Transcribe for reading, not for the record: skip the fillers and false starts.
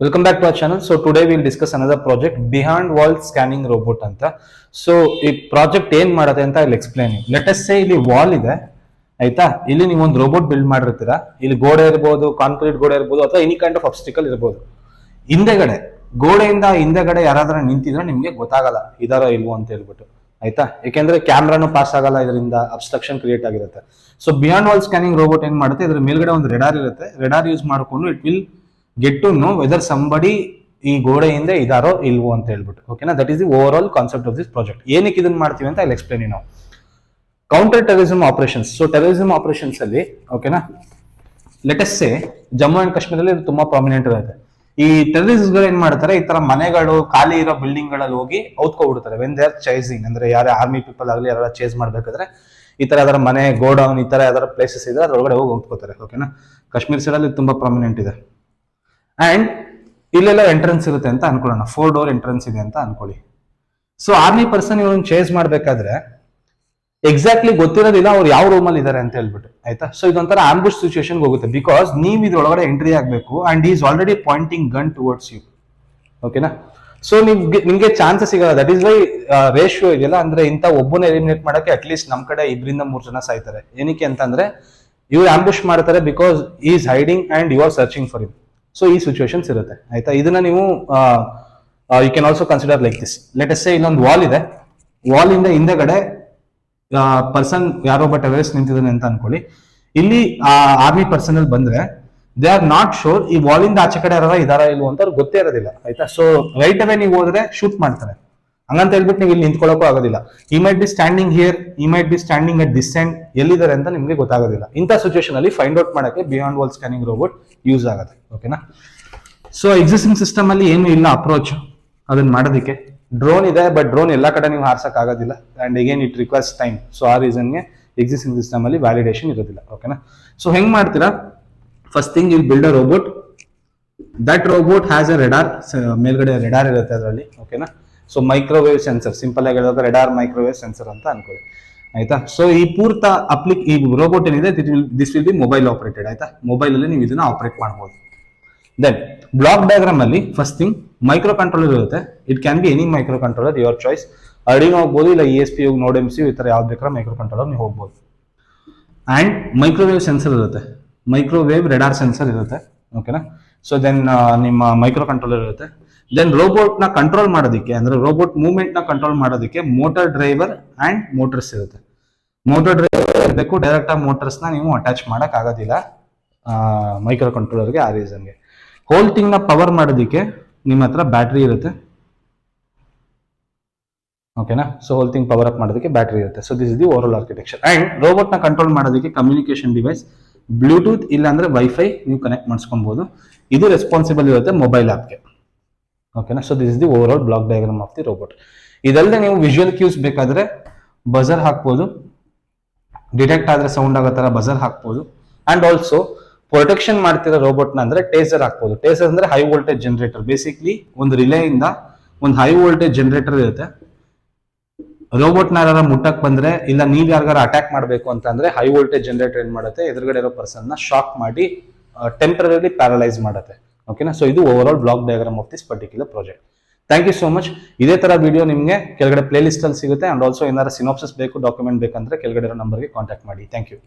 Welcome back to our channel. So today we'll discuss another project, Behind Wall Scanning Robot ಅಂತ. So ಈ project ಏನ್ ಮಾಡುತ್ತೆ ಅಂತ ಇಲ್ಲಿ ಎಕ್ಸ್ಪ್ಲೇನ್. ಲೆಟ್ ಅಸ್ ಸೇ ಇಲ್ಲಿ ವಾಲ್ ಇದೆ, ಆಯ್ತಾ? ಇಲ್ಲಿ ನೀವು ಒಂದು ರೋಬೋಟ್ ಬಿಲ್ಡ್ ಮಾಡಿರ್ತೀರಾ. ಇಲ್ಲಿ ಗೋಡೆ ಇರ್ಬೋದು, ಕಾಂಕ್ರೀಟ್ ಗೋಡೆ ಇರ್ಬೋದು, ಅಥವಾ ಎನಿ ಕೈಂಡ್ ಆಫ್ ಅಬ್ಸ್ಟಿಕಲ್ ಇರ್ಬೋದು. ಹಿಂದೆಗಡೆ ಗೋಡೆಯಿಂದ ಹಿಂದೆಗಡೆ ಯಾರಾದ್ರೂ ನಿಂತಿದ್ರೆ ನಿಮ್ಗೆ ಗೊತ್ತಾಗಲ್ಲ ಇದಾರೋ ಇಲ್ವೋ ಅಂತ ಹೇಳ್ಬಿಟ್ಟು, ಆಯ್ತಾ? ಯಾಕೆಂದ್ರೆ ಕ್ಯಾಮ್ರಾನು ಪಾಸ್ ಆಗಲ್ಲ, ಇದರಿಂದ ಅಬ್ಸ್ಟ್ರಕ್ಷನ್ ಕ್ರಿಯೇಟ್ ಆಗಿರುತ್ತೆ. So beyond wall scanning robot ಏನ್ ಮಾಡುತ್ತೆ, ಇದ್ರ ಮೇಲ್ಗಡೆ ಒಂದು ರೆಡಾರ್ ಇರುತ್ತೆ. ರೆಡಾರ್ ಯೂಸ್ ಮಾಡ್ಕೊಂಡು it will get to know whether somebody ಈ ಗೋಡೆಯಿಂದ ಇದಾರೋ ಇಲ್ವೋ ಅಂತ ಹೇಳ್ಬಿಟ್ಟು, ಓಕೆನಾ? That is the overall concept of this project. ಏನಕ್ಕೆ ಇದನ್ನ ಮಾಡ್ತೀವಿ ಅಂತ ಇಲ್ಲಿ ಎಕ್ಸ್ಪ್ಲೇನ್ ನಾವು. Counter terrorism operations. So terrorism operations ಅಲ್ಲಿ, ಓಕೆನಾ, let us say Jammu and ಕಾಶ್ಮೀರಲ್ಲಿ ಇದು ತುಂಬಾ ಪ್ರಾಮಿನೆಂಟ್ ಇರುತ್ತೆ. ಈ ಟೆರರಿಸ್ಟ್ ಗಳು ಏನ್ ಮಾಡ್ತಾರೆ, ಈ ತರ ಮನೆಗಳು ಖಾಲಿ ಇರೋ ಬಿಲ್ಡಿಂಗ್ ಗಳಲ್ಲಿ ಹೋಗಿ ಔತ್ಕೊಬಿಡ್ತಾರೆ. ವೆನ್ ದೇ ಆರ್ ಚೇಸಿಂಗ್, ಅಂದ್ರೆ ಯಾರೇ ಆರ್ಮಿ ಪೀಪಲ್ ಆಗಲಿ ಯಾರ ಚೇಸ್ ಮಾಡ್ಬೇಕಾದ್ರೆ ಈ ತರ ಯಾವ್ದಾರ ಮನೆ, ಗೋಡೌನ್, ಈ ತರ ಯಾವ್ದಾರ ಪ್ಲೇಸಸ್ ಇದೆ ಅದ್ರೊಳಗಡೆ ಹೋಗಿ ಔತ್ಕೋತಾರೆ, ಓಕೆನಾ? ಕಾಶ್ಮೀರ್ ಸೈಡ್ ಅಲ್ಲಿ ತುಂಬಾ ಪ್ರಾಮಿನೆಂಟ್ ಇದೆ. ಅಂಡ್ ಇಲ್ಲೆಲ್ಲ ಎಂಟ್ರೆನ್ಸ್ ಇರುತ್ತೆ ಅಂತ ಅನ್ಕೊಳ್ಳೋಣ, 4 ಡೋರ್ ಎಂಟ್ರೆನ್ಸ್ ಇದೆ ಅಂತ ಅನ್ಕೊಳ್ಳಿ. ಸೊ ಆರ್ಮಿ ಪರ್ಸನ್ ಇವ್ರನ್ನ ಚೇಸ್ ಮಾಡ್ಬೇಕಾದ್ರೆ ಎಕ್ಸಾಕ್ಟ್ಲಿ ಗೊತ್ತಿರೋದಿಲ್ಲ ಅವ್ರು ಯಾವ ರೂಮ್ ಅಲ್ಲಿ ಇದಾರೆ ಅಂತ ಹೇಳ್ಬಿಟ್ಟು, ಆಯ್ತಾ? ಸೊ ಇದೊಂಥರ ಆಂಬುಷ್ ಸಿಚುಯೇಷನ್ ಹೋಗುತ್ತೆ, ಬಿಕಾಸ್ ನೀವು ಇದ್ರೊಳಗಡೆ ಎಂಟ್ರಿ ಆಗ್ಬೇಕು and is already pointing gun towards you, ಓಕೆನಾ? ಸೊ ನಿಮ್ಗೆ ಚಾನ್ಸಸ್ ಸಿಗಲ್ಲ. ದಟ್ ಈಸ್ ವೈ ರೇಷಿಯೋ ಇದೆಯಲ್ಲ, ಅಂದ್ರೆ ಇಂಥ ಒಬ್ಬನ ಎಲಿಮಿನೇಟ್ ಮಾಡಕ್ಕೆ ಅಟ್ಲೀಸ್ಟ್ ನಮ್ ಕಡೆ 2-3 ಜನ ಸಾಯ್ತಾರೆ. ಏನಕ್ಕೆ ಅಂತಂದ್ರೆ ಇವ್ರು ಆಂಬುಷ್ ಮಾಡ್ತಾರೆ, because is hiding and you are searching for him. So ಈ ಸಿಚುವೇಶನ್ಸ್ ಇರುತ್ತೆ, ಆಯ್ತಾ? ಇದನ್ನ ನೀವು you can also consider like this. Let us say ಇನ್ನೊಂದು ವಾಲ್ ಇದೆ, ವಾಲ್ ಇಂದ ಹಿಂದೆಗಡೆ ಪರ್ಸನ್ ಯಾರೊಬ್ಬ ಟೆರರಿಸ್ಟ್ ನಿಂತಿದ್ದಾನೆ ಅಂತ ಅನ್ಕೊಳ್ಳಿ. ಇಲ್ಲಿ ಆರ್ಮಿ ಪರ್ಸನ್ ಅಲ್ಲಿ ಬಂದ್ರೆ ದೇ ಆರ್ ನಾಟ್ ಶೋರ್ ಈ ವಾಲ್ ಇಂದ ಆಚೆ ಕಡೆ ಯಾರ ಇದಾರ ಇಲ್ವೋ ಅಂತ ಅವ್ರಿಗೆ ಗೊತ್ತೇ ಇರೋದಿಲ್ಲ, ಆಯ್ತಾ? ಸೊ ರೈಟ್ ಅವೇ ನೀವು ಹೋದ್ರೆ ಶೂಟ್ ಮಾಡ್ತಾರೆ. ಹಂಗಂತ ಹೇಳ್ಬಿಟ್ಟು ನೀವು ಇಲ್ಲಿ ನಿಂತ್ಕೊಳ್ಳೋಕ್ಕೂ ಆಗೋದಿಲ್ಲ. ಈ ಮೈಟ್ ಬಿ ಸ್ಟ್ಯಾಂಡಿಂಗ್ ಹಿಯರ್, ಈ might be standing at this end, ಎಲ್ಲಿದ್ದಾರೆ ಅಂತ ನಿಮ್ಗೆ ಗೊತ್ತಾಗೋದಿಲ್ಲ. ಇಂಥ ಸಿಚುವೇಶನ್ ಅಲ್ಲಿ ಫೈಂಡ್ ಔಟ್ ಮಾಡಕ್ಕೆ beyond wall scanning robot use ಆಗುತ್ತೆ, ಓಕೆನಾ? ಸೊ ಎಕ್ಸಿಸ್ಟಿಂಗ್ ಸಿಸ್ಟಮ್ ಅಲ್ಲಿ ಏನು ಇಲ್ಲ ಅಪ್ರೋಚ್ ಅದನ್ನ ಮಾಡೋದಕ್ಕೆ. ಡ್ರೋನ್ ಇದೆ, ಬಟ್ ಡ್ರೋನ್ ಎಲ್ಲಾ ಕಡೆ ನೀವು ಹಾರ್ಸಕ್ ಆಗೋದಿಲ್ಲ, and again it requires time. So ಆ ರೀಸನ್ಗೆ ಎಕ್ಸಿಸ್ಟಿಂಗ್ ಸಿಸ್ಟಮ್ ಅಲ್ಲಿ ವ್ಯಾಲಿಡೇಷನ್ ಇರೋದಿಲ್ಲ, ಓಕೆನಾ? ಸೊ ಹೆಂಗ್ ಮಾಡ್ತೀರಾ? First thing will build a robot. That robot has A radar, ಮೇಲ್ಗಡೆ ರೆಡಾರ್ ಇರುತ್ತೆ ಅದರಲ್ಲಿ, ಓಕೆನಾ? ಸೊ ಮೈಕ್ರೋವೇವ್ ಸೆನ್ಸರ್, ಸಿಂಪಲ್ ಆಗಿ ಹೇಳಿದ್ರೆ ರೆಡಾರ್ ಮೈಕ್ರೋವೇವ್ ಸೆನ್ಸರ್ ಅಂತ ಅನ್ಕೊಳ್ಳಿ, ಆಯ್ತಾ? ಸೊ ಈ ಪೂರ್ತ ಈ ರೋಬೋಟ್ ಏನಿದೆ this will be mobile operated, ಆಯ್ತಾ? ಮೊಬೈಲ್ ಅಲ್ಲಿ ನೀವು ಇದನ್ನ ಆಪರೇಟ್ ಮಾಡಬಹುದು. ದೆನ್ ಬ್ಲಾಕ್ ಡಯಾಗ್ರಾಮ್ ಅಲ್ಲಿ ಫಸ್ಟ್ ಥಿಂಗ್ ಮೈಕ್ರೋ ಕಂಟ್ರೋಲರ್ ಇರುತ್ತೆ. It can be any microcontroller, your choice. Arduino ಹೋಗ್ಬೋದು, ಇಲ್ಲ ESP ನೋಡ್ MCU, ಈ ತರ ಯಾವ್ದು ಬೇಕಾದ್ರೆ ಮೈಕ್ರೋ ಕಂಟ್ರೋಲರ್ ನೀವು ಹೋಗ್ಬೋದು. ಅಂಡ್ ಮೈಕ್ರೋವೇವ್ ಸೆನ್ಸರ್ ಇರುತ್ತೆ, ಮೈಕ್ರೋವೇವ್ ರೆಡಾರ್ ಸೆನ್ಸರ್ ಇರುತ್ತೆ, ಓಕೆನಾ? ಸೊ ದೆನ್ ನಿಮ್ಮ ಮೈಕ್ರೋ ಕಂಟ್ರೋಲರ್ ಇರುತ್ತೆ. ದೆನ್ ರೋಬೋಟ್ ನ ಕಂಟ್ರೋಲ್ ಮಾಡೋದಕ್ಕೆ, ಅಂದ್ರೆ ರೋಬೋಟ್ ಮೂವ್ಮೆಂಟ್ ನ ಕಂಟ್ರೋಲ್ ಮಾಡೋದಕ್ಕೆ ಮೋಟರ್ ಡ್ರೈವರ್ ಅಂಡ್ ಮೋಟರ್ಸ್ ಇರುತ್ತೆ. ಮೋಟರ್ ಡ್ರೈವರ್ ಇರಬೇಕು, ಡೈರೆಕ್ಟ್ ಆಗಿ ಮೋಟರ್ಸ್ ನ ನೀವು ಅಟ್ಯಾಚ್ ಮಾಡಕ್ ಆಗೋದಿಲ್ಲ ಮೈಕ್ರೋ ಕಂಟ್ರೋಲರ್ಗೆ. ಆ ರೀಸನ್ಗೆ ಹೋಲ್ ಥಿಂಗ್ ನ ಪವರ್ ಮಾಡೋದಕ್ಕೆ ನಿಮ್ಮ ಹತ್ರ ಬ್ಯಾಟ್ರಿ ಇರುತ್ತೆ, ಓಕೆನಾ? So whole thing power up ಮಾಡೋದಕ್ಕೆ ಬ್ಯಾಟ್ರಿ ಇರುತ್ತೆ. So this is the over all architecture. And robot ನ ಕಂಟ್ರೋಲ್ ಮಾಡೋದಕ್ಕೆ ಕಮ್ಯುನಿಕೇಶನ್ ಡಿವೈಸ್, ಬ್ಲೂಟೂತ್ ಇಲ್ಲ ಅಂದ್ರೆ ವೈಫೈ ನೀವು ಕನೆಕ್ಟ್ ಮಾಡಿಸ್ಕೊಬಹುದು. ಇದು ರೆಸ್ಪಾನ್ಸಿಬಲ್ ಇರುತ್ತೆ ಮೊಬೈಲ್ ಆಪ್ಗೆ, ಓಕೆನಾ? So this is the overall block diagram of the robot. ಇದಲ್ಲದೆ ನೀವು ವಿಜುವಲ್ ಕ್ಯೂಸ್ ಬೇಕಾದ್ರೆ ಬಜರ್ ಹಾಕ್ಬೋದು, ಡಿಟೆಕ್ಟ್ ಆದ್ರೆ ಸೌಂಡ್ ಆಗೋ ತರ ಬಜರ್ ಹಾಕ್ಬೋದು. ಅಂಡ್ ಆಲ್ಸೋ ಪ್ರೊಟೆಕ್ಷನ್ ಮಾಡ್ತಿರೋ ರೋಬೋಟ್ ನ ಅಂದ್ರೆ ಟೇಸರ್ ಹಾಕ್ಬೋದು. ಟೇಸರ್ ಅಂದ್ರೆ ಹೈ ವೋಲ್ಟೇಜ್ ಜನರೇಟರ್. ಬೇಸಿಕ್ಲಿ ಒಂದು ರಿಲೇ ಇಂದ ಒಂದು ಹೈ ವೋಲ್ಟೇಜ್ ಜನರೇಟರ್ ಇರುತ್ತೆ. ರೋಬೋಟ್ ನ ಯಾರು ಮುಟ್ಟಕ್ ಬಂದ್ರೆ, ಇಲ್ಲ ನೀವ್ ಯಾರಿಗಾರ ಅಟ್ಯಾಕ್ ಮಾಡ್ಬೇಕು ಅಂತ ಅಂದ್ರೆ ಹೈ ವೋಲ್ಟೇಜ್ ಜನರೇಟರ್ ಏನ್ ಮಾಡುತ್ತೆ, ಎದುರುಗಡೆ ಇರೋ ಪರ್ಸನ್ ನ ಶಾಕ್ ಮಾಡಿ ಟೆಂಪರರಿ ಪ್ಯಾರಲೈಸ್ ಮಾಡುತ್ತೆ, ಓಕೆನಾ? ಸೊ ಇದು overall block diagram of this particular project. Thank you so much. ಇದೇ ತರ ವಿಡಿಯೋ ನಿಮಗೆ ಕೆಳಗಡೆ ಪ್ಲೇ ಲಿಸ್ಟ್ ಅಲ್ಲಿ ಸಿಗುತ್ತೆ. ಅಂಡ್ ಆಲ್ಸೋ ಏನಾದ್ರು ಸಿನಾಪ್ಸಿಸ್ ಬೇಕು, ಡಾಕ್ಯುಮೆಂಟ್ ಬೇಕಂದ್ರೆ ಕೆಳಗಡೆ ಇರೋ ನಂಬರ್ಗೆ ಕಾಂಟ್ಯಾಕ್ಟ್ ಮಾಡಿ. Thank you.